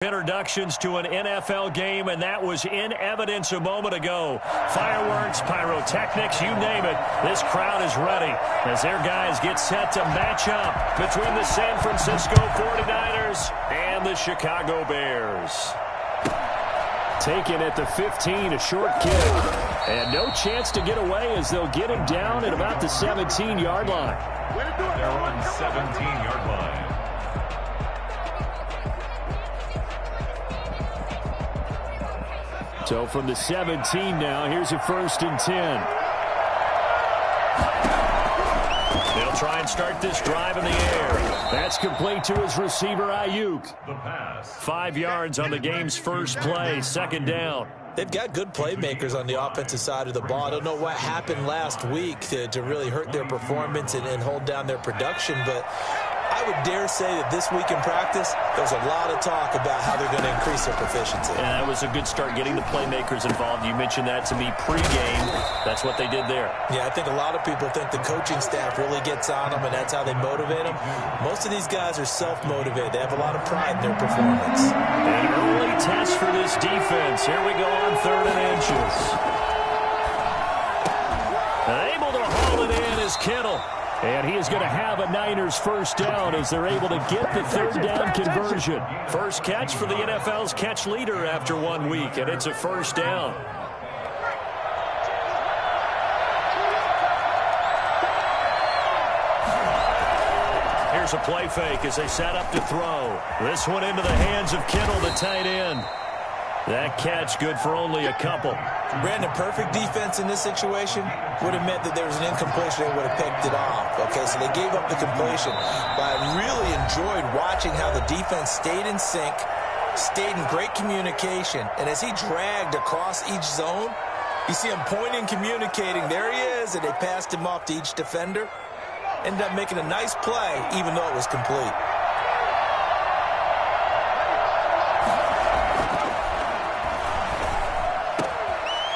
Introductions to an NFL game, and that was in evidence a moment ago. Fireworks, pyrotechnics, you name it. This crowd is ready as their guys get set to match up between the San Francisco 49ers and the Chicago Bears. Taken at the 15, a short kick. And no chance to get away as they'll get him down at about the 17-yard line. They're on 17-yard line. So from the 17 now, here's a 1st and 10. They'll try and start this drive in the air. That's complete to his receiver, Ayuk. 5 yards on the game's first play, 2nd down. They've got good playmakers on the offensive side of the ball. I don't know what happened last week to really hurt their performance and hold down their production, but I would dare say that this week in practice, there's a lot of talk about how they're going to increase their proficiency. And that was a good start getting the playmakers involved. You mentioned that to me pregame. That's what they did there. Yeah, I think a lot of people think the coaching staff really gets on them, and that's how they motivate them. Most of these guys are self-motivated. They have a lot of pride in their performance. An early test for this defense. Here we go on 3rd and inches. Able to haul it in is Kittle. And he is going to have a Niners 1st down as they're able to get the 3rd down conversion. First catch for the NFL's catch leader after 1 week, and it's a 1st down. Here's a play fake as they set up to throw. This one into the hands of Kittle, the tight end. That catch good for only a couple. Brandon, perfect defense in this situation would have meant that there was an incompletion. They would have picked it off. Okay, so they gave up the completion. But I really enjoyed watching how the defense stayed in sync, stayed in great communication. And as he dragged across each zone, you see him pointing, communicating. There he is, and they passed him off to each defender. Ended up making a nice play, even though it was complete.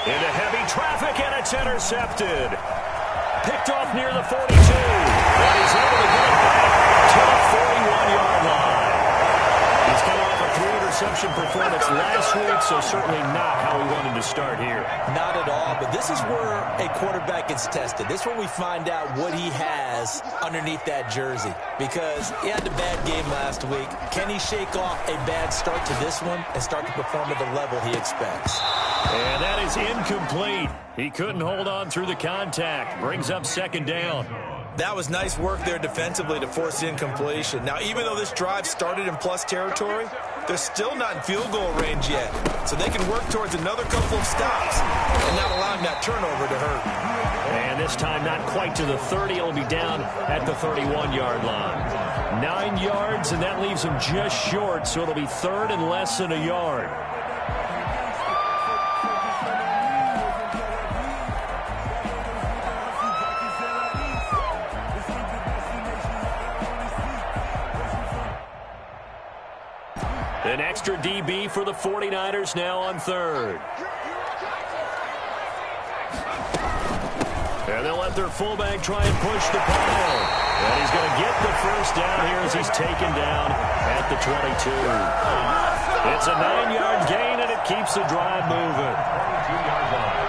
Into heavy traffic, and it's intercepted. Picked off near the 42. And he's able to get it back to the 41-yard line. He's coming off a 3-interception performance last week, so certainly not how he wanted to start here. Not at all, but this is where a quarterback gets tested. This is where we find out what he has underneath that jersey. Because he had a bad game last week. Can he shake off a bad start to this one and start to perform at the level he expects? And that is incomplete. He couldn't hold on through the contact. Brings up 2nd down. That was nice work there defensively to force the incompletion. Now, even though this drive started in plus territory, they're still not in field goal range yet. So they can work towards another couple of stops and not allowing that turnover to hurt. And this time not quite to the 30. It'll be down at the 31-yard line. 9 yards, and that leaves him just short, so it'll be 3rd and less than a yard. An extra DB for the 49ers now on 3rd. And they'll let their fullback try and push the pile. And he's going to get the 1st down here as he's taken down at the 22. It's a 9-yard gain, and it keeps the drive moving. 2-yard line.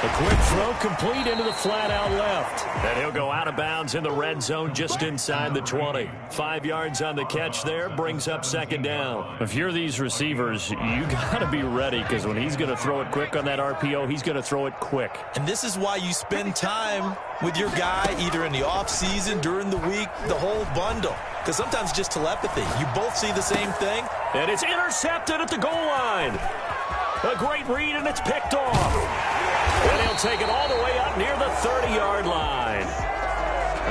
A quick throw complete into the flat out left. And he'll go out of bounds in the red zone just inside the 20. 5 yards on the catch there, brings up 2nd down. If you're these receivers, you got to be ready because when he's going to throw it quick on that RPO, he's going to throw it quick. And this is why you spend time with your guy either in the offseason, during the week, the whole bundle. Because sometimes just telepathy. You both see the same thing. And it's intercepted at the goal line. A great read, and it's picked off. And he'll take it all the way up near the 30-yard line.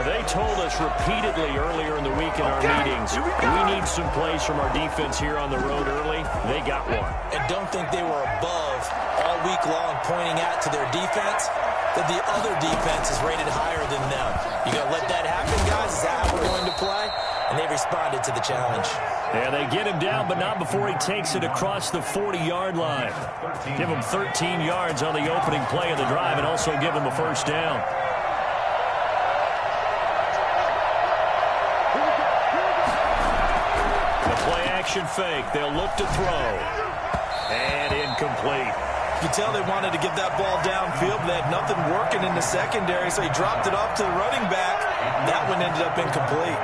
They told us repeatedly earlier in the week in our meetings, we need some plays from our defense here on the road early. They got one. And don't think they were above all week long pointing out to their defense that the other defense is rated higher than them. You going to let that happen, guys? Is that how we're going to play? And they responded to the challenge. Yeah, they get him down, but not before he takes it across the 40-yard line. Give him 13 yards on the opening play of the drive and also give him a 1st down. Formation fake. They'll look to throw. And incomplete. You can tell they wanted to get that ball downfield. They had nothing working in the secondary, so he dropped it off to the running back. That one ended up incomplete.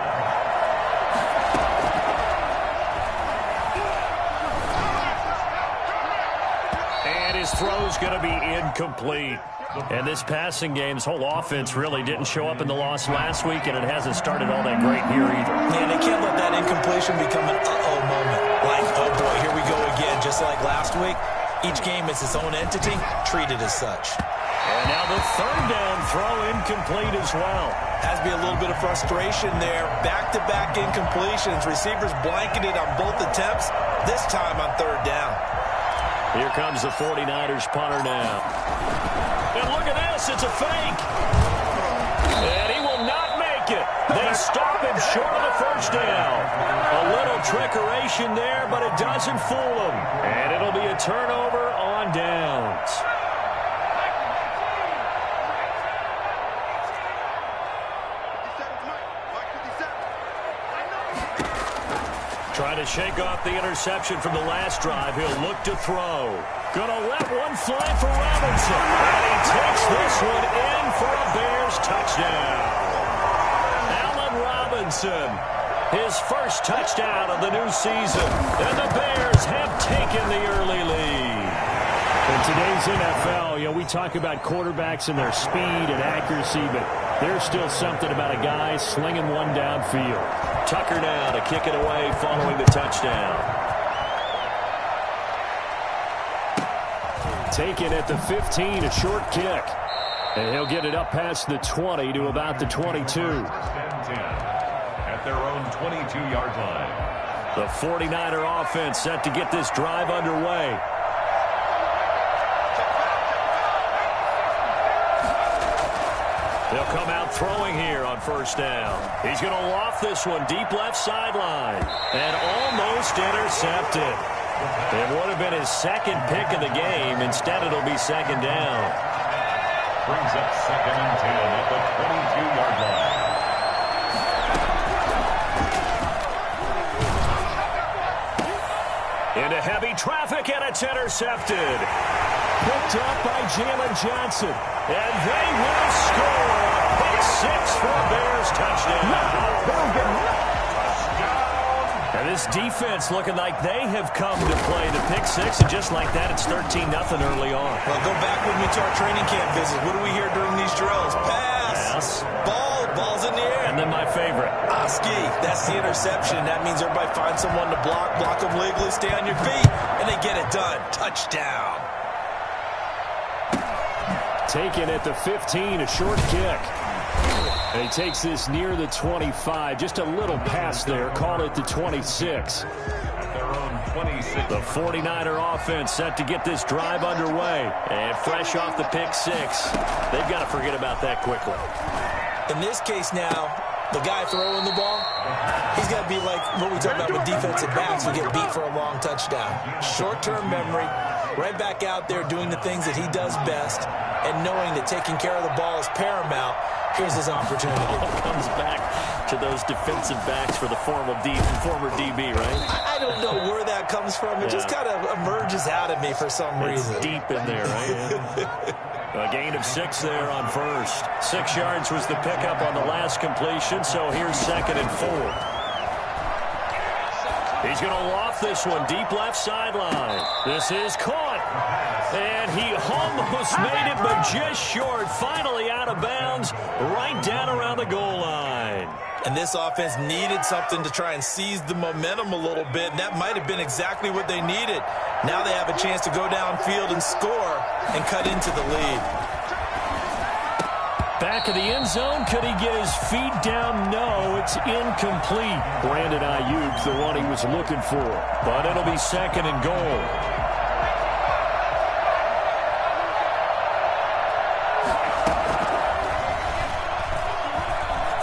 And his throw's going to be incomplete. And this passing game's whole offense really didn't show up in the loss last week, and it hasn't started all that great here either. Yeah, they can't let that incompletion become an uh-oh moment. Like, oh boy, here we go again, just like last week. Each game is its own entity, treated as such. And now the third down throw incomplete as well. Has to be a little bit of frustration there. Back-to-back incompletions. Receivers blanketed on both attempts, this time on third down. Here comes the 49ers punter now. And look at this, it's a fake. And he will not make it. They stop him short of the first down. A little trickeration there, but it doesn't fool him. And it'll be a turnover on downs. Trying to shake off the interception from the last drive. He'll look to throw. Gonna let one fly for Robinson. And he takes this one in for a Bears touchdown. Allen Robinson, his first touchdown of the new season. And the Bears have taken the early lead. In today's NFL, we talk about quarterbacks and their speed and accuracy, but there's still something about a guy slinging one downfield. Tucker now to kick it away following the touchdown. Taken at the 15, a short kick. And he'll get it up past the 20 to about the 22. 10-10 at their own 22-yard line. The 49er offense set to get this drive underway. They'll come out throwing here on first down. He's going to loft this one deep left sideline. And almost intercepted. It would have been his second pick of the game. Instead, it'll be second down. Brings up 2nd and 10 at the 22-yard line. Into heavy traffic, and it's intercepted. Picked up by Jalen Johnson. And they will score. Pick 6 for a Bears touchdown. And this defense looking like they have come to play the pick 6. And just like that, it's 13-0 early on. Well, go back with me to our training camp visit. What do we hear during these drills? Pass. Ball's in the air. And then my favorite. Oski. That's the interception. That means everybody finds someone to block them legally, stay on your feet, and they get it done. Touchdown. Taken at the 15, a short kick. And he takes this near the 25. Just a little pass there. Call it the 26. At their own 26. The 49er offense set to get this drive underway. And fresh off the pick 6. They've got to forget about that quickly. In this case now, the guy throwing the ball, he's got to be like what we talk about with defensive backs who get beat for a long touchdown. Short-term memory, right back out there doing the things that he does best, and knowing that taking care of the ball is paramount. Here's his opportunity. Comes back to those defensive backs for the former DB, right? I don't know where that comes from. It just kind of emerges out of me for some reason. It's deep in there, right? A gain of 6 there on first. 6 yards was the pickup on the last completion, so here's 2nd and 4. He's going to loft this one deep left sideline. This is caught. And he almost made it, but just short. Finally out of bounds, right down around the goal line. And this offense needed something to try and seize the momentum a little bit, and that might have been exactly what they needed. Now they have a chance to go downfield and score and cut into the lead. Back of the end zone. Could he get his feet down? No, it's incomplete. Brandon Ayuk, the one he was looking for. But it'll be 2nd and goal.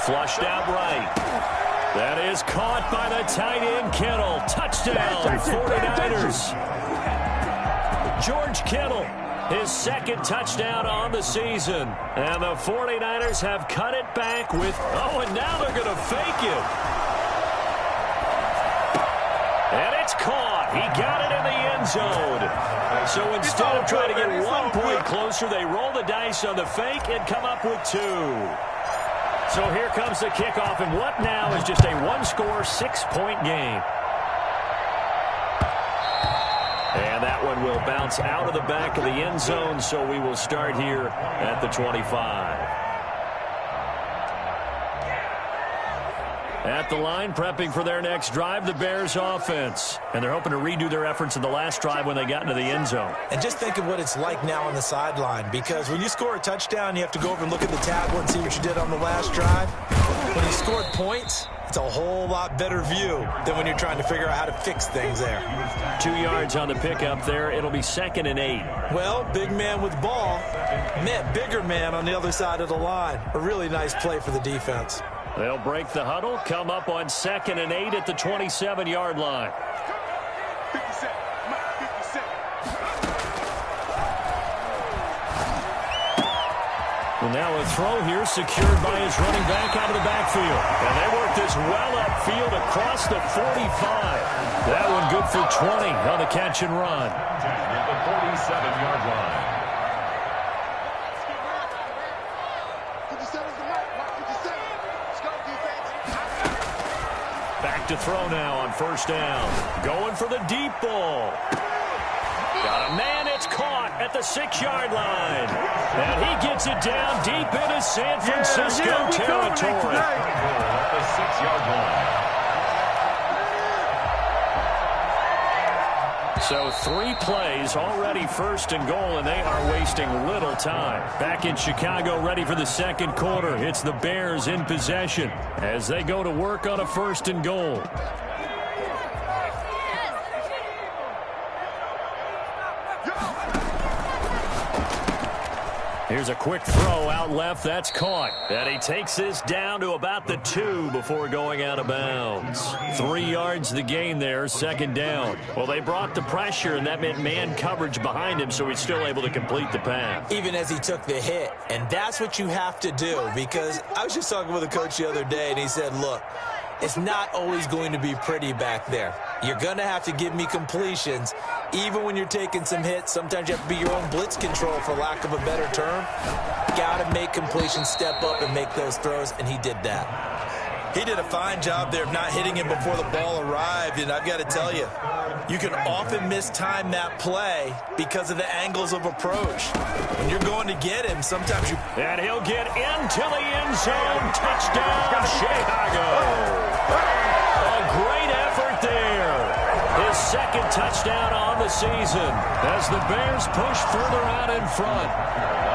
Flushed out right. That is caught by the tight end, Kittle. Touchdown, 49ers. George Kittle, his 2nd touchdown on the season. And the 49ers have cut it back with, and now they're going to fake it. And He got it in the end zone. So instead of trying to get 1 point closer, they roll the dice on the fake and come up with 2. So here comes the kickoff, and what now is just a one-score, 6-point game. And that one will bounce out of the back of the end zone, so we will start here at the 25. At the line, prepping for their next drive, the Bears offense. And they're hoping to redo their efforts in the last drive when they got into the end zone. And just think of what it's like now on the sideline, because when you score a touchdown, you have to go over and look at the tablet and see what you did on the last drive. When you scored points, it's a whole lot better view than when you're trying to figure out how to fix things there. 2 yards on the pickup there. It'll be 2nd and 8. Well, big man with ball met bigger man on the other side of the line. A really nice play for the defense. They'll break the huddle, come up on 2nd and 8 at the 27-yard line. Well, now a throw here secured by his running back out of the backfield. And they work this well upfield across the 45. That one good for 20 on the catch and run. At the 47-yard line. Back to throw now on 1st down. Going for the deep ball. Got a man, it's caught at the 6-yard line. And he gets it down deep into San Francisco territory. At the 6-yard line. So 3 plays, already 1st and goal, and they are wasting little time. Back in Chicago, ready for the 2nd quarter. It's the Bears in possession as they go to work on a 1st and goal. Here's a quick throw out left. That's caught. And he takes this down to about the 2 before going out of bounds. 3 yards the gain there, 2nd down. Well, they brought the pressure, and that meant man coverage behind him, so he's still able to complete the pass. Even as he took the hit. And that's what you have to do, because I was just talking with a coach the other day, and he said, look, it's not always going to be pretty back there. You're going to have to give me completions. Even when you're taking some hits, sometimes you have to be your own blitz control, for lack of a better term. Got to make completions, step up and make those throws, and he did that. He did a fine job there of not hitting him before the ball arrived, and I've got to tell you, you can often mistime that play because of the angles of approach. When you're going to get him, sometimes you... And he'll get into the end zone. Touchdown, Chicago. A great effort there. His 2nd touchdown on the season as the Bears push further out in front.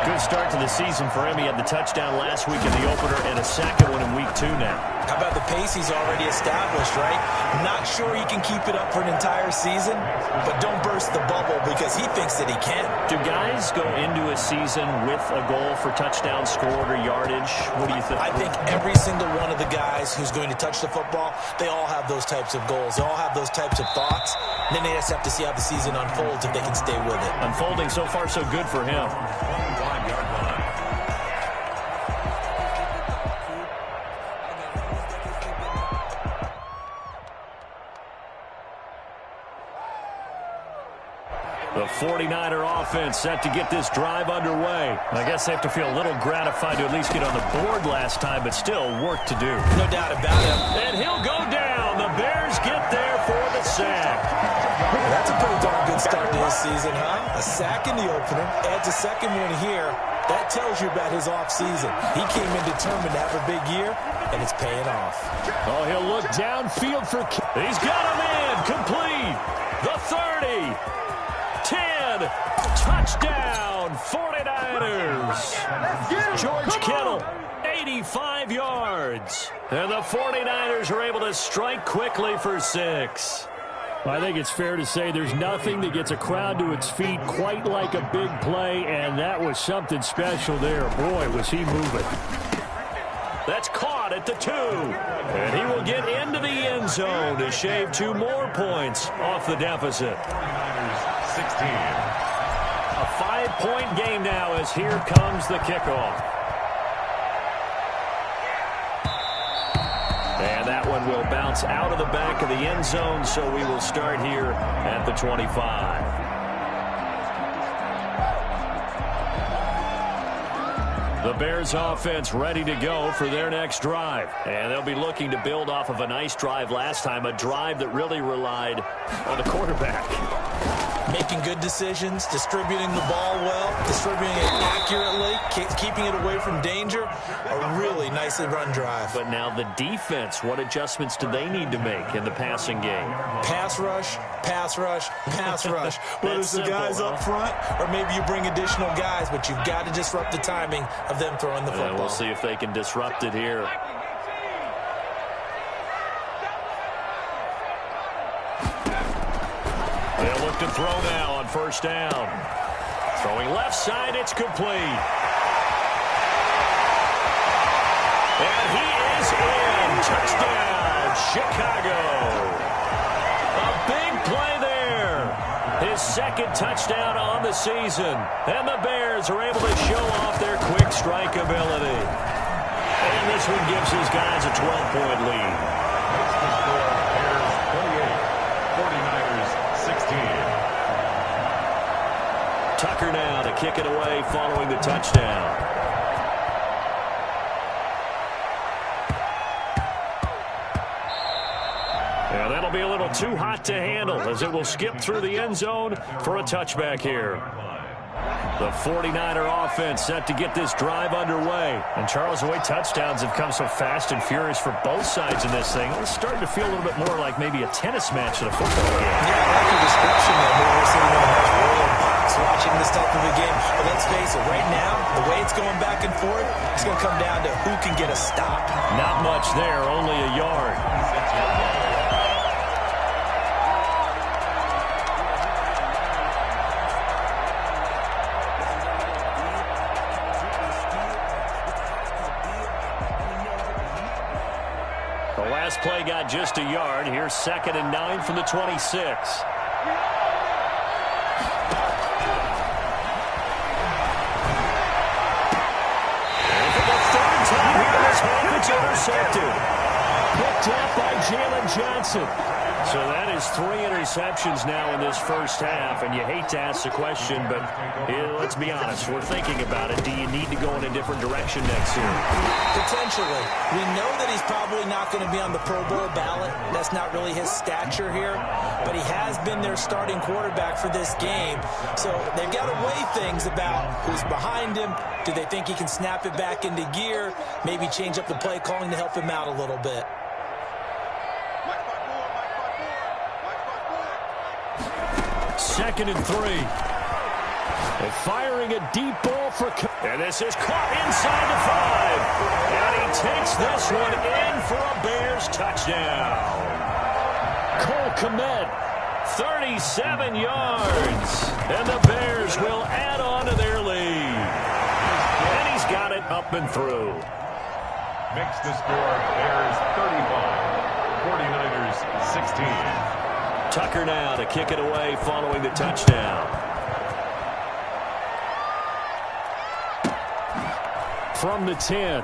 Good start to the season for him. He had the touchdown last week in the opener and a 2nd one in week 2 now. How about the pace he's already established, right? Not sure he can keep it up for an entire season, but don't burst the bubble because he thinks that he can. Do guys go into a season with a goal for touchdown scored or yardage? What do you think? I think every single one of the guys who's going to touch the football, they all have those types of goals. They all have those types of thoughts. And then they just have to see how the season unfolds if they can stay with it. Unfolding so far so good for him. 25-yard line. The 49er offense set to get this drive underway. I guess they have to feel a little gratified to at least get on the board last time, but still work to do. No doubt about it. And he'll go down. The Bears get there for the sack. That's a pretty darn good start to his season, huh? A sack in the opener, adds a 2nd one here. That tells you about his offseason. He came in determined to have a big year, and it's paying off. Oh, he'll look downfield for... He's got a man complete. The 30. 10. Touchdown, 49ers. George Kittle, 85 yards. And the 49ers are able to strike quickly for 6. I think it's fair to say there's nothing that gets a crowd to its feet quite like a big play, and that was something special there. Boy, was he moving. That's caught at the 2. And he will get into the end zone to shave 2 more points off the deficit. 16. A 5-point game now as here comes the kickoff. And that one and will bounce out of the back of the end zone, so we will start here at the 25. The Bears offense ready to go for their next drive. And they'll be looking to build off of a nice drive last time, a drive that really relied on the quarterback. Making good decisions, distributing the ball well, distributing it accurately, keeping it away from danger. A really nicely run drive. But now the defense, what adjustments do they need to make in the passing game? Pass rush, pass rush, pass rush. Whether it's the guys up front or maybe you bring additional guys, but you've got to disrupt the timing of them throwing the football. And we'll see if they can disrupt it here. They'll look to throw now on first down. Throwing left side, it's complete. And he is in. Touchdown, Chicago. A big play there. His second touchdown on the season. And the Bears are able to show off their quick strike ability. And this one gives his guys a 12-point lead. Tucker now to kick it away following the touchdown. Yeah, that'll be a little too hot to handle as it will skip through the end zone for a touchback here. The 49er offense set to get this drive underway. And Charles, the way touchdowns have come so fast and furious for both sides in this thing, it's starting to feel a little bit more like maybe a tennis match than a football game. Yeah, I like your description there. We're sitting in a nice royal box watching this type of a game. But let's face it, right now, the way it's going back and forth, it's going to come down to who can get a stop. Not much there, only a yard. Play got just a yard. Here's 2nd and 9 from the 26. And for the third time here in this half, it's intercepted. Picked up by Jalen Johnson. So that is 3 interceptions now in this first half, and you hate to ask the question, but let's be honest, we're thinking about it. Do you need to go in a different direction next year? Potentially. We know that he's probably not going to be on the Pro Bowl ballot. That's not really his stature here, but he has been their starting quarterback for this game. So they've got to weigh things about who's behind him. Do they think he can snap it back into gear? Maybe change up the play calling to help him out a little bit. Second and 3. They're firing a deep ball for... And this is caught inside the 5. And he takes this one in for a Bears touchdown. Cole Kmet, 37 yards. And the Bears will add on to their lead. And he's got it up and through. Makes the score Bears 35, 49ers 16. Tucker now to kick it away following the touchdown. From the 10.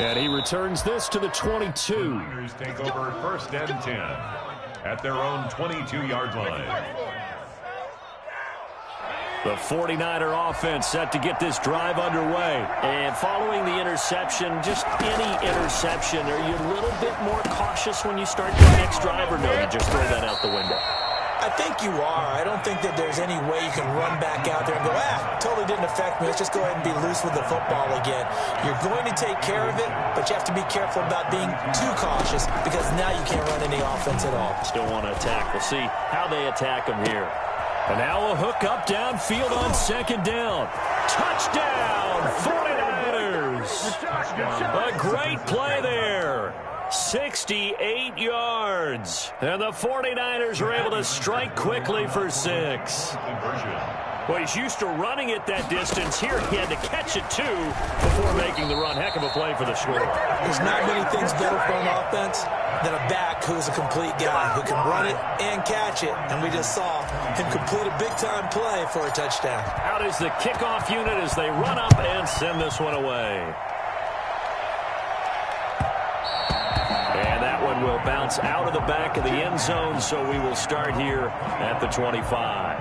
And he returns this to the 22. Niners take over 1st and 10 at their own 22-yard line. The 49er offense set to get this drive underway. And following the interception, just any interception, are you a little bit more cautious when you start the next drive, or no, you just throw that out the window? I think you are. I don't think that there's any way you can run back out there and go, totally didn't affect me. Let's just go ahead and be loose with the football again. You're going to take care of it, but you have to be careful about being too cautious because now you can't run any offense at all. Still want to attack. We'll see how they attack them here. And now a hook up downfield on 2nd down. Touchdown, 49ers. A great play there. 68 yards. And the 49ers are able to strike quickly for 6. Well, he's used to running it that distance. Here he had to catch it, too, before making the run. Heck of a play for the score. There's not many things better for an offense than a back who's a complete guy who can run it and catch it. And we just saw him complete a big-time play for a touchdown. Out is the kickoff unit as they run up and send this one away. will bounce out of the back of the end zone, so we will start here at the 25.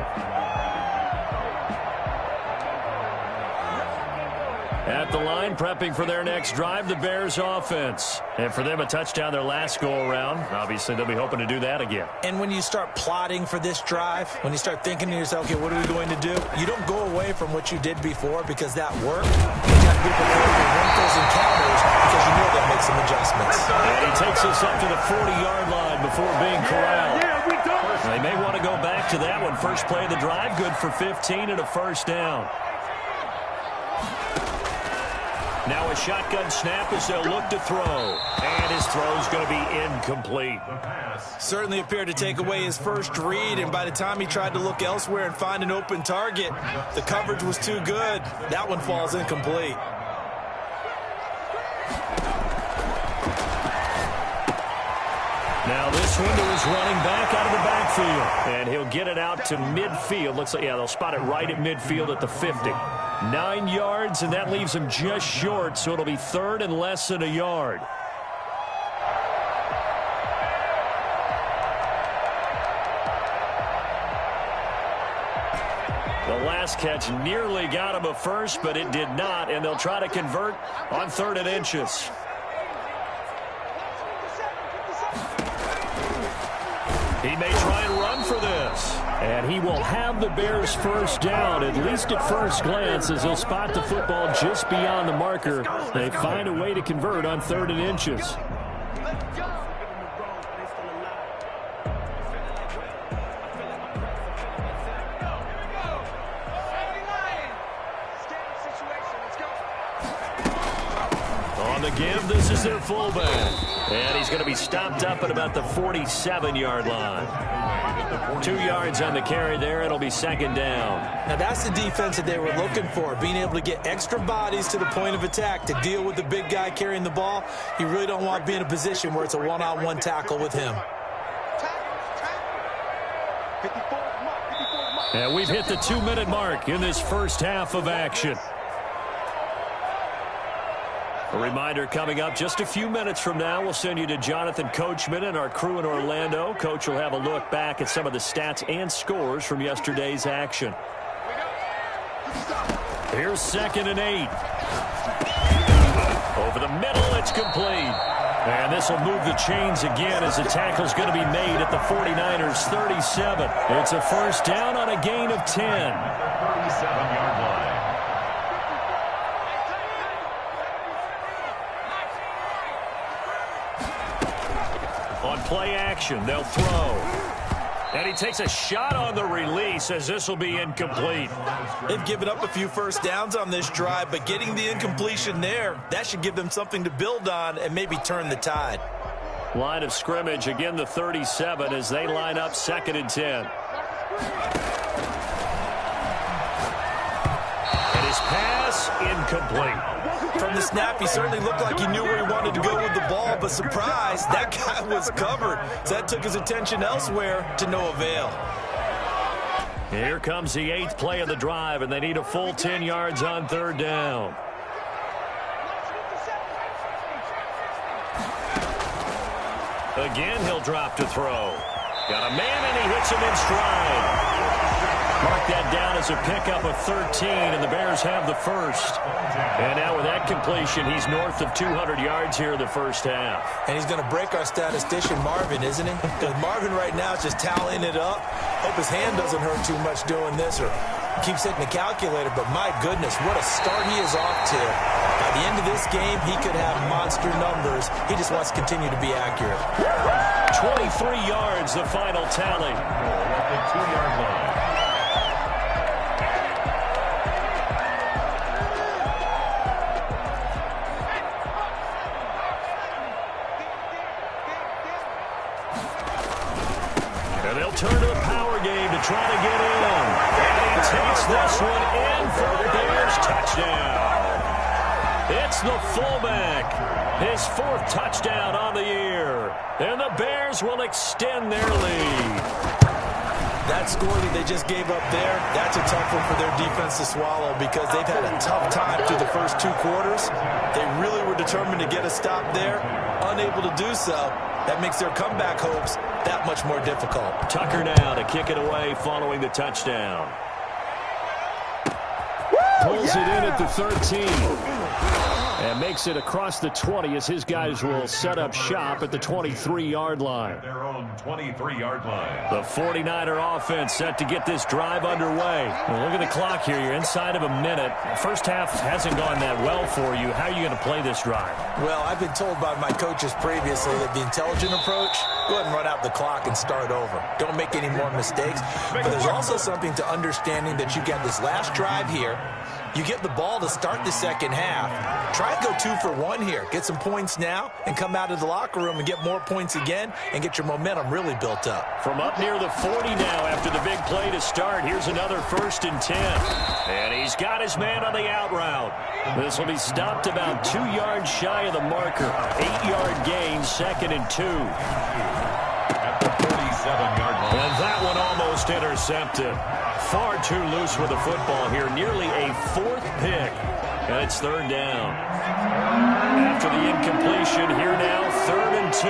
At the line, prepping for their next drive, the Bears offense. And for them, a touchdown their last go-around. Obviously, they'll be hoping to do that again. And when you start plotting for this drive, when you start thinking to yourself, okay, what are we going to do? You don't go away from what you did before because that worked. You got to be prepared for one-those encounters because you know they'll make some adjustments. And he takes us up to the 40-yard line before being corralled. They may want to go back to that one. First play of the drive, good for 15 and a first down. Now a shotgun snap as they'll look to throw. And his throw's going to be incomplete. Certainly appeared to take away his first read, and by the time he tried to look elsewhere and find an open target, the coverage was too good. That one falls incomplete. Now this window is running back out of the backfield. And he'll get it out to midfield. Looks like, yeah, they'll spot it right at midfield at the 50. 9 yards, and that leaves him just short, so it'll be third and less than a yard. The last catch nearly got him a first, but it did not, and they'll try to convert on 3rd and inches. He may try and run for this. And he will have the Bears first down, at least at first glance, as they'll spot the football just beyond the marker. They find a way to convert on 3rd and inches. On the give, this is their fullback. And he's going to be stopped up at about the 47-yard line. 2 yards on the carry there. It'll be 2nd down. Now that's the defense that they were looking for, being able to get extra bodies to the point of attack to deal with the big guy carrying the ball. You really don't want to be in a position where it's a one-on-one tackle with him. And we've hit the 2-minute mark in this first half of action. A reminder coming up just a few minutes from now, we'll send you to Jonathan Coachman and our crew in Orlando. Coach will have a look back at some of the stats and scores from yesterday's action. Here's 2nd and 8. Over the middle, it's complete. And this will move the chains again as the tackle's going to be made at the 49ers 37. It's a first down on a gain of 10. 37-yard line. On play action, they'll throw. And he takes a shot on the release as this will be incomplete. They've given up a few first downs on this drive, but getting the incompletion there, that should give them something to build on and maybe turn the tide. Line of scrimmage, again the 37 as they line up 2nd and 10. And his pass, incomplete. From the snap, he certainly looked like he knew where he wanted to go with the ball, but surprise, that guy was covered. So that took his attention elsewhere to no avail. Here comes the 8th play of the drive, and they need a full 10 yards on 3rd down. Again, he'll drop to throw. Got a man, and he hits him in stride. Mark that down as a pickup of 13, and the Bears have the first. And now with that completion, he's north of 200 yards here in the first half. And he's going to break our statistician, Marvin, isn't he? Because Marvin right now is just tallying it up. Hope his hand doesn't hurt too much doing this or keeps hitting the calculator. But my goodness, what a start he is off to. By the end of this game, he could have monster numbers. He just wants to continue to be accurate. 23 yards, the final tally. The 2-yard line. Turn to the power game to try to get in. And he takes this one in for the Bears touchdown. It's the fullback. His 4th touchdown on the year. And the Bears will extend their lead. That score that they just gave up there, that's a tough one for their defense to swallow because they've had a tough time through the first 2 quarters. They really were determined to get a stop there, unable to do so. That makes their comeback hopes that much more difficult. Tucker now to kick it away following the touchdown. Pulls it in at the 13. And makes it across the 20 as his guys will set up shop at the 23-yard line. Their own 23-yard line. The 49er offense set to get this drive underway. Well, look at the clock here. You're inside of a minute. First half hasn't gone that well for you. How are you going to play this drive? Well, I've been told by my coaches previously that the intelligent approach, go ahead and run out the clock and start over. Don't make any more mistakes. But there's also something to understanding that you get this last drive here. You get the ball to start the second half. Try and go 2 for 1 here. Get some points now and come out of the locker room and get more points again and get your momentum really built up. From up near the 40 now after the big play to start. Here's another 1st and 10. And he's got his man on the out route. This will be stopped about 2 yards shy of the marker. 8-yard gain, 2nd and 2. At the 47-yard line. And that one almost intercepted. Far too loose with the football here. Nearly a 4th pick. And it's 3rd down. After the incompletion, here now, 3rd and 2.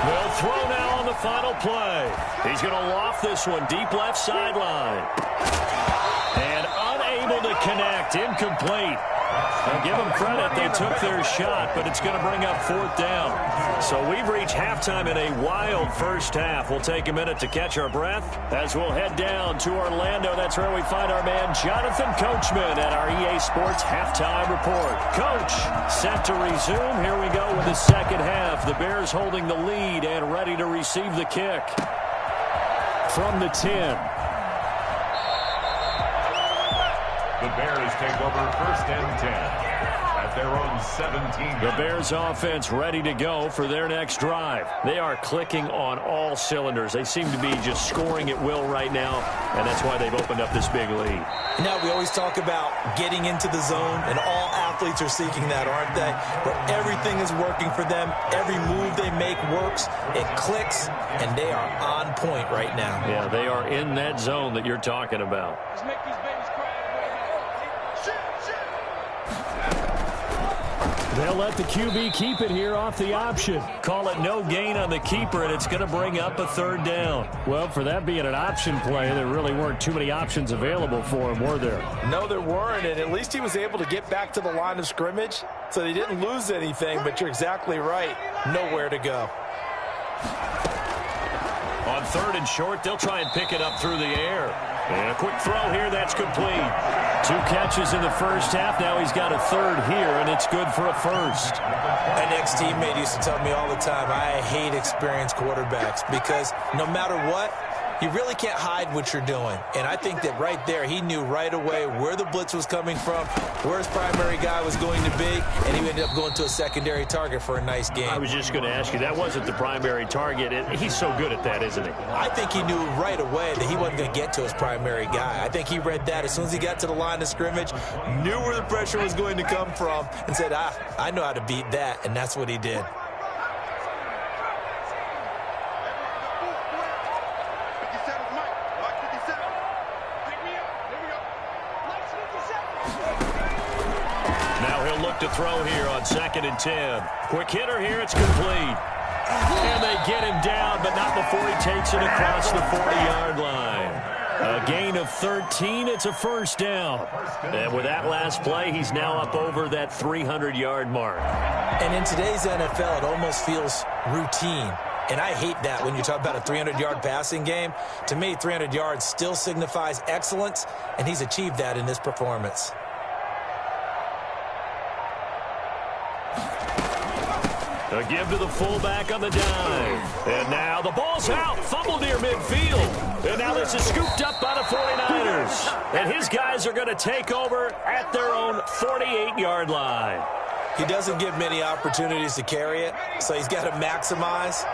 They'll throw now on the final play. He's going to loft this one deep left sideline. And unable to connect. Incomplete. Now give them credit. They took their shot, but it's going to bring up 4th down. So we've reached halftime in a wild first half. We'll take a minute to catch our breath as we'll head down to Orlando. That's where we find our man Jonathan Coachman at our EA Sports Halftime Report. Coach, set to resume. Here we go with the second half. The Bears holding the lead and ready to receive the kick. From the 10. The Bears take over 1st and 10 at their own 17. The Bears offense ready to go for their next drive. They are clicking on all cylinders. They seem to be just scoring at will right now, and that's why they've opened up this big lead. Now, we always talk about getting into the zone, and all athletes are seeking that, aren't they? Where everything is working for them. Every move they make works. It clicks, and they are on point right now. Yeah, they are in that zone that you're talking about. Let's make these babies cry. They'll let the QB keep it here off the option. Call it no gain on the keeper, and it's going to bring up a 3rd down. Well, for that being an option play, there really weren't too many options available for him, were there? No, there weren't, and at least he was able to get back to the line of scrimmage, so they didn't lose anything, but you're exactly right. Nowhere to go. On 3rd and short, they'll try and pick it up through the air. And a quick throw here, that's complete. 2 catches in the first half. Now he's got a 3rd here, and it's good for a 1st. An ex-teammate used to tell me all the time, I hate experienced quarterbacks because no matter what, you really can't hide what you're doing. And I think that right there, he knew right away where the blitz was coming from, where his primary guy was going to be, and he ended up going to a secondary target for a nice game. I was just going to ask you, that wasn't the primary target. He's so good at that, isn't he? I think he knew right away that he wasn't going to get to his primary guy. I think he read that as soon as he got to the line of scrimmage, knew where the pressure was going to come from, and said, I know how to beat that, and that's what he did. To throw here on 2nd and 10. Quick hitter here, it's complete. And they get him down, but not before he takes it across the 40-yard line. A gain of 13, it's a 1st down. And with that last play, he's now up over that 300-yard mark. And in today's NFL, it almost feels routine. And I hate that when you talk about a 300-yard passing game. To me, 300 yards still signifies excellence, and he's achieved that in this performance. A give to the fullback on the dive. And now the ball's out. Fumble near midfield. And now this is scooped up by the 49ers. And his guys are going to take over at their own 48-yard line. He doesn't give many opportunities to carry it, so he's got to maximize.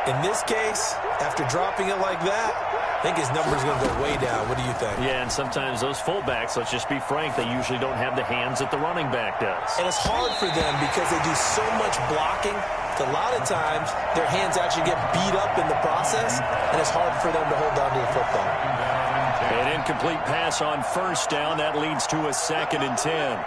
In this case, after dropping it like that, I think his number's going to go way down. What do you think? Yeah, and sometimes those fullbacks, let's just be frank, they usually don't have the hands that the running back does. And it's hard for them because they do so much blocking. A lot of times, their hands actually get beat up in the process, and it's hard for them to hold on to the football. An incomplete pass on 1st down. That leads to a 2nd and 10.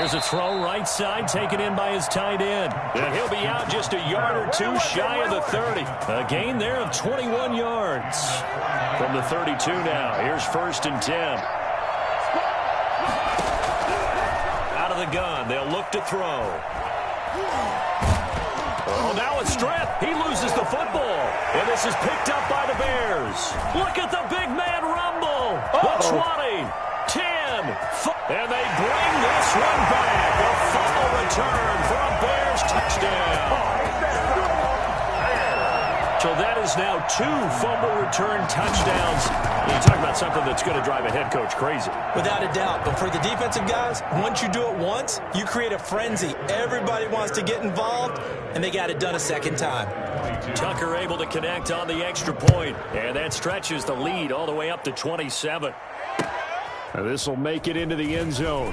Here's a throw right side taken in by his tight end. And he'll be out just a yard or two shy of the 30. A gain there of 21 yards. From the 32 now. Here's 1st and 10. Out of the gun. They'll look to throw. Oh, now it's Strength. He loses the football. And this is picked up by the Bears. Look at the big man rumble. The 20, 10, and they bring this one back. A fumble return for a Bears touchdown. So that is now 2 fumble return touchdowns. You talk about something that's going to drive a head coach crazy. Without a doubt. But for the defensive guys, once you do it once, you create a frenzy. Everybody wants to get involved, and they got it done a second time. Tucker able to connect on the extra point, and that stretches the lead all the way up to 27. This will make it into the end zone.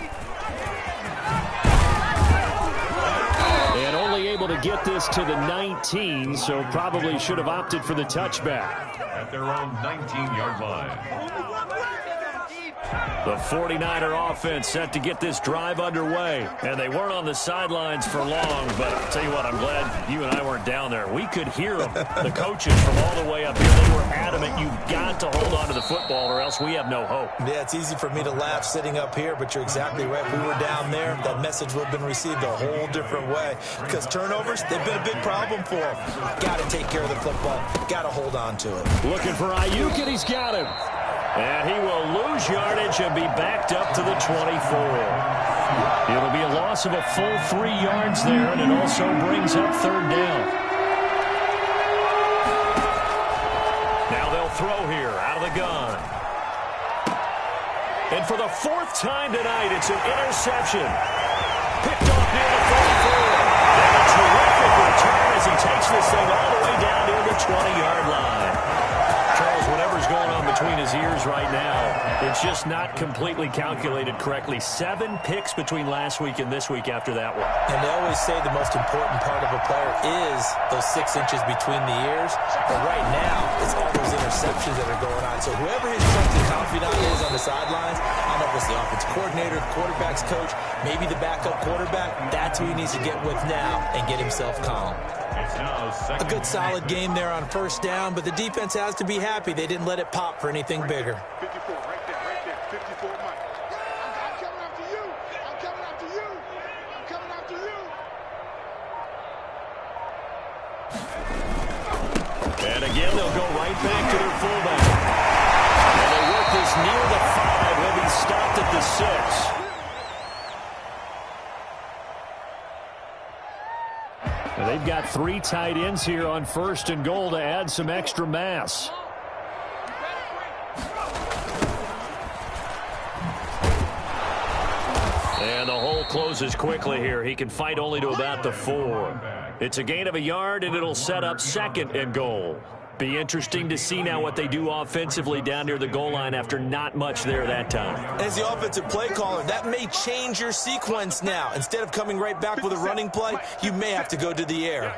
And only able to get this to the 19, so probably should have opted for the touchback. At their own 19-yard line. The 49er offense set to get this drive underway. And they weren't on the sidelines for long, but I'll tell you what, I'm glad you and I weren't down there. We could hear them. The coaches from all the way up here, they were adamant, you've got to hold on to the football or else we have no hope. Yeah, it's easy for me to laugh sitting up here, but you're exactly right. If we were down there, that message would have been received a whole different way. Because turnovers, they've been a big problem for them. Got to take care of the football. Got to hold on to it. Looking for Ayuk, and he's got him. And he will lose yardage and be backed up to the 24. It'll be a loss of a full 3 yards there, and it also brings up 3rd down. Now they'll throw here out of the gun. And for the 4th time tonight, it's an interception. Picked off near the 44. And a terrific return as he takes this thing all the way down near the 20-yard line. Charles, whatever's going on between his ears right now, it's just not completely calculated correctly. 7 picks between last week and this week after that one. And they always say the most important part of a player is those 6 inches between the ears. But right now, it's all those interceptions that are going on. So whoever his trusted confidant is on the sidelines, I don't know if it's the offensive coordinator, the quarterback's coach, maybe the backup quarterback, that's who he needs to get with now and get himself calm. A good solid game there on 1st down, but the defense has to be happy they didn't let it pop for anything bigger. 54, right there, 54, Mike. I'm coming after you. I'm coming after you. I'm coming after you. And again, they'll go right back to their fullback. And they work this near the 5. He'll be stopped at the 6. And they've got 3 tight ends here on 1st and goal to add some extra mass. And the hole closes quickly here. He can fight only to about the 4. It's a gain of a yard, and it'll set up 2nd and goal. Be interesting to see now what they do offensively down near the goal line after not much there that time. As the offensive play caller, that may change your sequence now. Instead of coming right back with a running play, you may have to go to the air.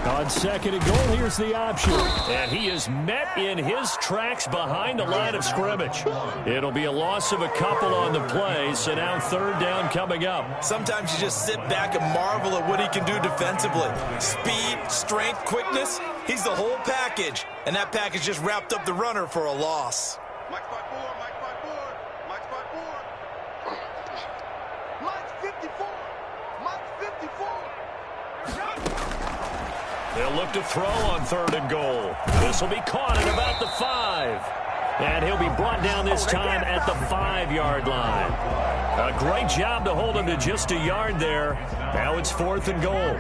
On 2nd and goal, here's the option. And he is met in his tracks behind the line of scrimmage. It'll be a loss of a couple on the play, so now 3rd down coming up. Sometimes you just sit back and marvel at what he can do defensively. Speed, strength, quickness, he's the whole package. And that package just wrapped up the runner for a loss. Mike's by 4, Mike's by 4, Mike's by 4. Mike's 54, Mike's 54. They'll look to throw on 3rd and goal. This will be caught at about the 5. And he'll be brought down this time at the 5-yard line. A great job to hold him to just a yard there. Now it's 4th and goal.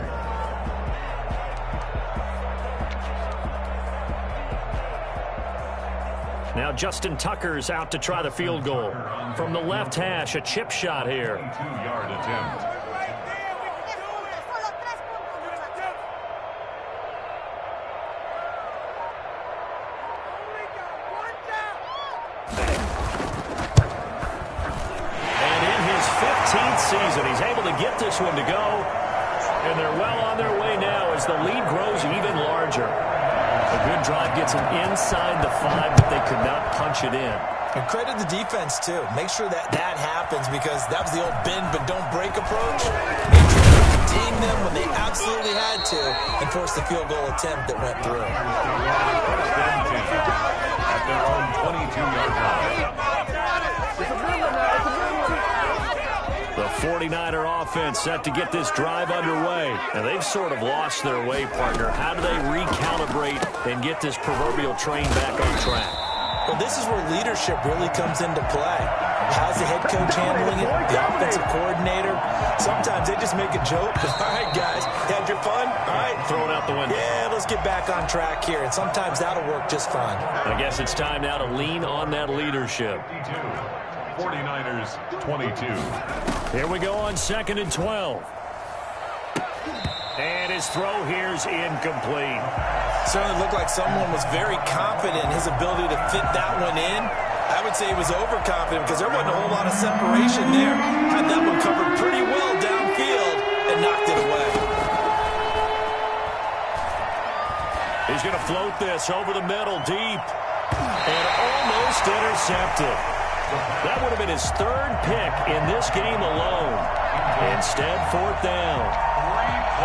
Now Justin Tucker's out to try the field goal. From the left hash, a chip shot here. 2-yard attempt. Season. He's able to get this one to go, and they're well on their way now as as the lead grows even larger. A good drive gets them inside the 5, but they could not punch it in. And credit the defense, too. Make sure that happens because that was the old bend but don't break approach. Made sure to contain them when they absolutely had to and forced the field goal attempt that went through. At their own 22-yard line. The 49er offense set to get this drive underway. And they've sort of lost their way, partner. How do they recalibrate and get this proverbial train back on track? Well, this is where leadership really comes into play. How's the head coach handling it? The offensive coordinator? Sometimes they just make a joke. All right, guys, had your fun? All right. Throw it out the window. Yeah, let's get back on track here. And sometimes that'll work just fine. I guess it's time now to lean on that leadership. 49ers 22. Here we go on 2nd and 12. And his throw here's incomplete. Certainly looked like someone was very confident in his ability to fit that one in. I would say he was overconfident because there wasn't a whole lot of separation there. Had that one covered pretty well downfield and knocked it away. He's going to float this over the middle deep. And almost intercepted. That would have been his 3rd pick in this game alone. Instead, 4th down.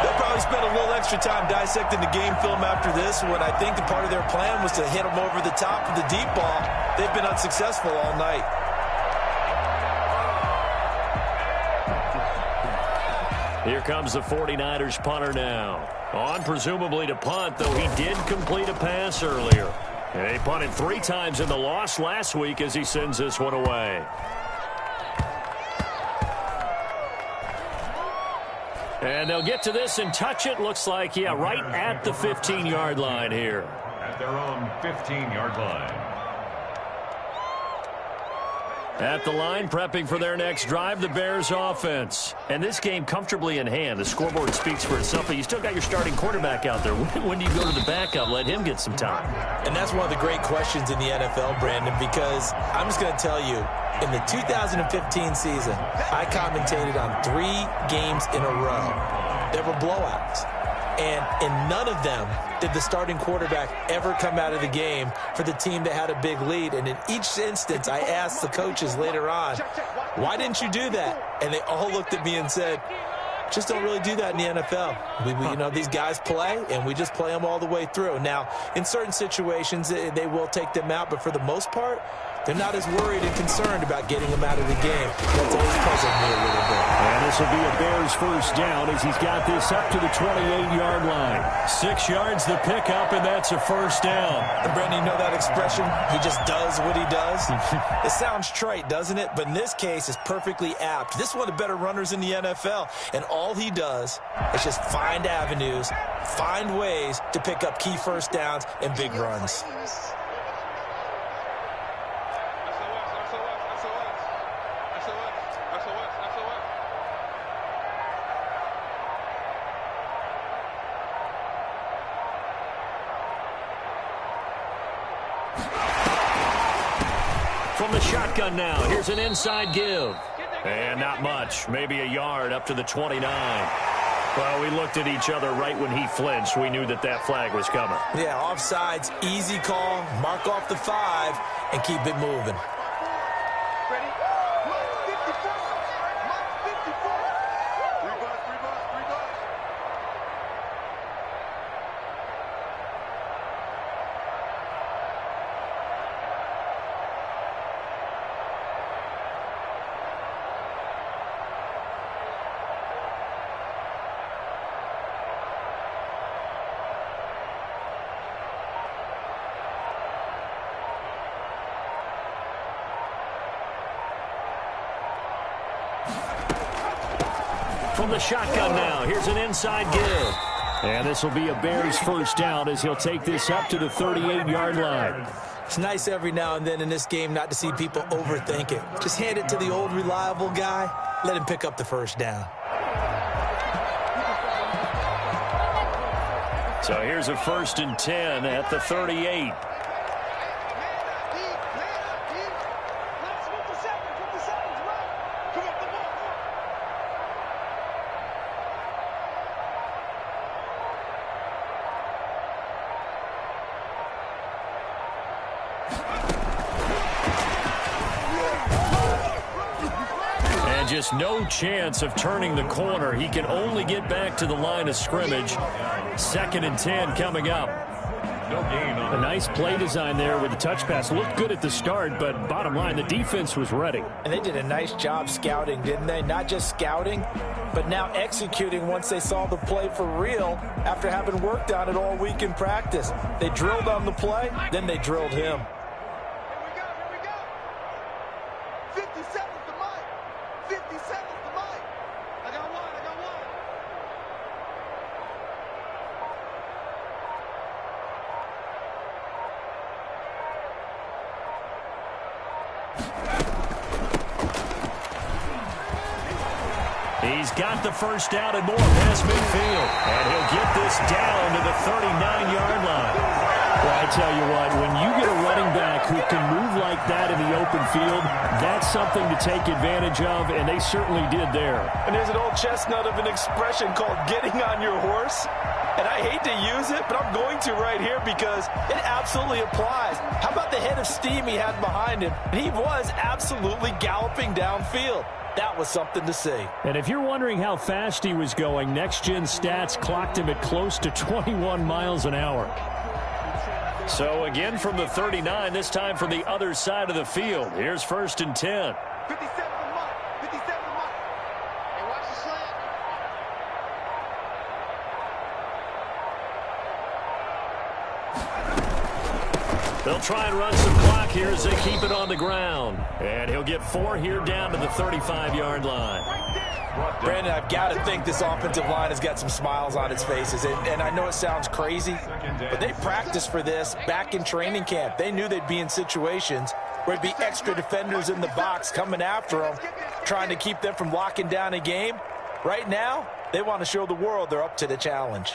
They'll probably spend a little extra time dissecting the game film after this when I think the part of their plan was to hit them over the top of the deep ball. They've been unsuccessful all night. Here comes the 49ers punter now. On presumably to punt, though he did complete a pass earlier. And he punted 3 times in the loss last week as he sends this one away. And they'll get to this and touch it. Looks like, yeah, right at the 15-yard line here. At their own 15-yard line. At the line, prepping for their next drive, the Bears offense. And this game comfortably in hand. The scoreboard speaks for itself, but you still got your starting quarterback out there. When do you go to the backup? Let him get some time. And that's one of the great questions in the NFL, Brandon, because I'm just going to tell you, in the 2015 season, I commentated on 3 games in a row. There were blowouts. And in none of them did the starting quarterback ever come out of the game for the team that had a big lead. And in each instance, I asked the coaches later on, why didn't you do that? And they all looked at me and said, just don't really do that in the NFL. You know, these guys play, and we just play them all the way through. Now, in certain situations, they will take them out, but for the most part, they're not as worried and concerned about getting him out of the game. That's always puzzled me a little bit. And this will be a Bears 1st down as he's got this up to the 28-yard line. 6 yards the pickup, and that's a 1st down. And Brandon, you know that expression? He just does what he does. It sounds trite, doesn't it? But in this case, it's perfectly apt. This is one of the better runners in the NFL, and all he does is just find avenues, find ways to pick up key 1st downs and big runs. From the shotgun now, here's an inside give. And not much, maybe a yard up to the 29. Well, we looked at each other right when he flinched. We knew that that flag was coming. Yeah, offsides, easy call, mark off the 5, and keep it moving. From the shotgun now, here's an inside give. And this will be a Bears 1st down as he'll take this up to the 38-yard line. It's nice every now and then in this game not to see people overthink it. Just hand it to the old reliable guy. Let him pick up the 1st down. So here's a 1st and 10 at the 38. just no chance of turning the corner. He can only get back to the line of scrimmage. 2nd and 10 coming up. No gain on A nice play design there with the touch pass. Looked good at the start, but bottom line, the defense was ready. And they did a nice job scouting, didn't they? Not just scouting, but now executing once they saw the play for real after having worked on it all week in practice. They drilled on the play, then they drilled him. Here we go. 50 seconds to Mike. 50 seconds to Mike. I got one. He's got the first down and more past midfield. And he'll get this down to the 39-yard line. Well, I tell you what, when you get a running back who can move like that in the open field, that's something to take advantage of, and they certainly did there. And there's an old chestnut of an expression called getting on your horse. And I hate to use it, but I'm going to right here because it absolutely applies. How about the head of steam he had behind him? He was absolutely galloping downfield. That was something to see. And if you're wondering how fast he was going, next-gen stats clocked him at close to 21 miles an hour. So again from the 39, this time from the other side of the field. Here's 1st and 10. 57 to Mike. 57 to Mike. Hey, watch the slant. They'll try and run some clock here as they keep it on the ground. And he'll get 4 here down to the 35-yard line. Brandon, I've got to think this offensive line has got some smiles on its faces. And I know it sounds crazy, but they practiced for this back in training camp. They knew they'd be in situations where it'd be extra defenders in the box coming after them, trying to keep them from locking down a game. Right now, they want to show the world they're up to the challenge.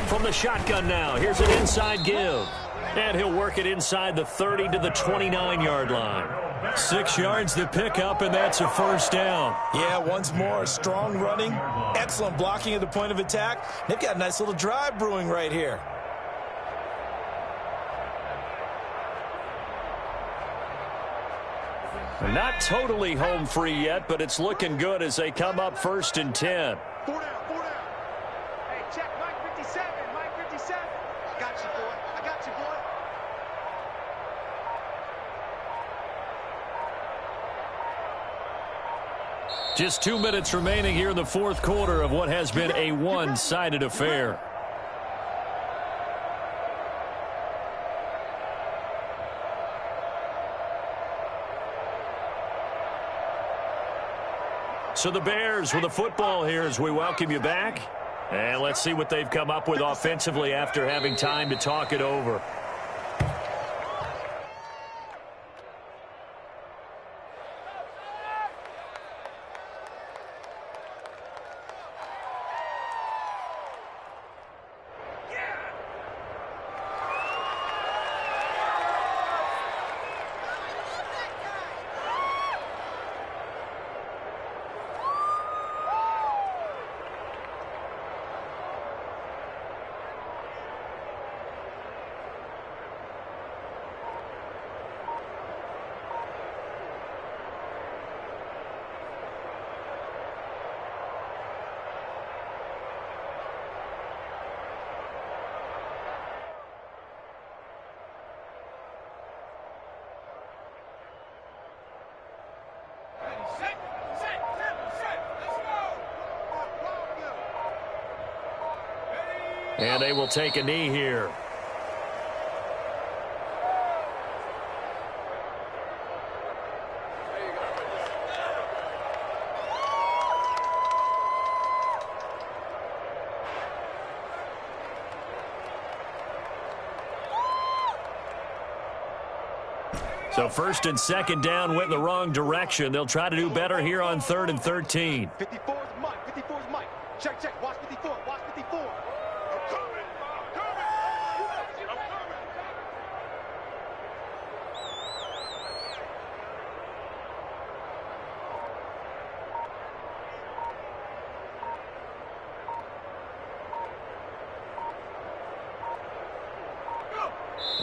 From the shotgun now, here's an inside give. And he'll work it inside the 30 to the 29-yard line. 6 yards to pick up, and that's a first down. Yeah, once more, strong running, excellent blocking at the point of attack. They've got a nice little drive brewing right here. Not totally home free yet, but it's looking good as they come up 1st and 10. 4 down. Hey, check Mike 57. Mike 57. I got you, boy. Just 2 minutes remaining here in the 4th quarter of what has been a one-sided affair. So the Bears with the football here as we welcome you back. And let's see what they've come up with offensively after having time to talk it over. And they will take a knee here. So 1st and 2nd down went the wrong direction. They'll try to do better here on 3rd and 13. 54 is Mike. 54 is Mike. Check. Watch 54. Watch 54. I'm coming.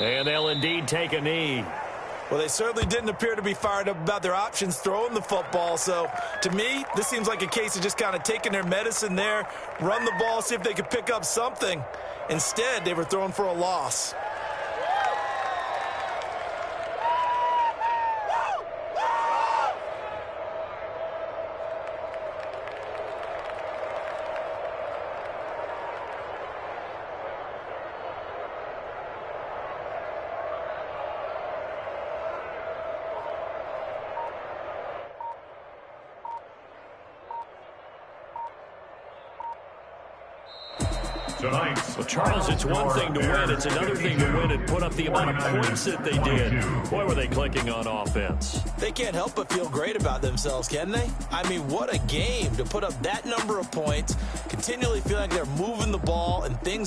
And they'll indeed take a knee. Well, they certainly didn't appear to be fired up about their options throwing the football. So, to me, this seems like a case of just kind of taking their medicine there, run the ball, see if they could pick up something. Instead, they were throwing for a loss. Well, Charles, it's one thing to win. It's another thing to win and put up the amount of points that they did. Boy, were they clicking on offense. They can't help but feel great about themselves, can they? I mean, what a game to put up that number of points, continually feel like they're moving the ball and things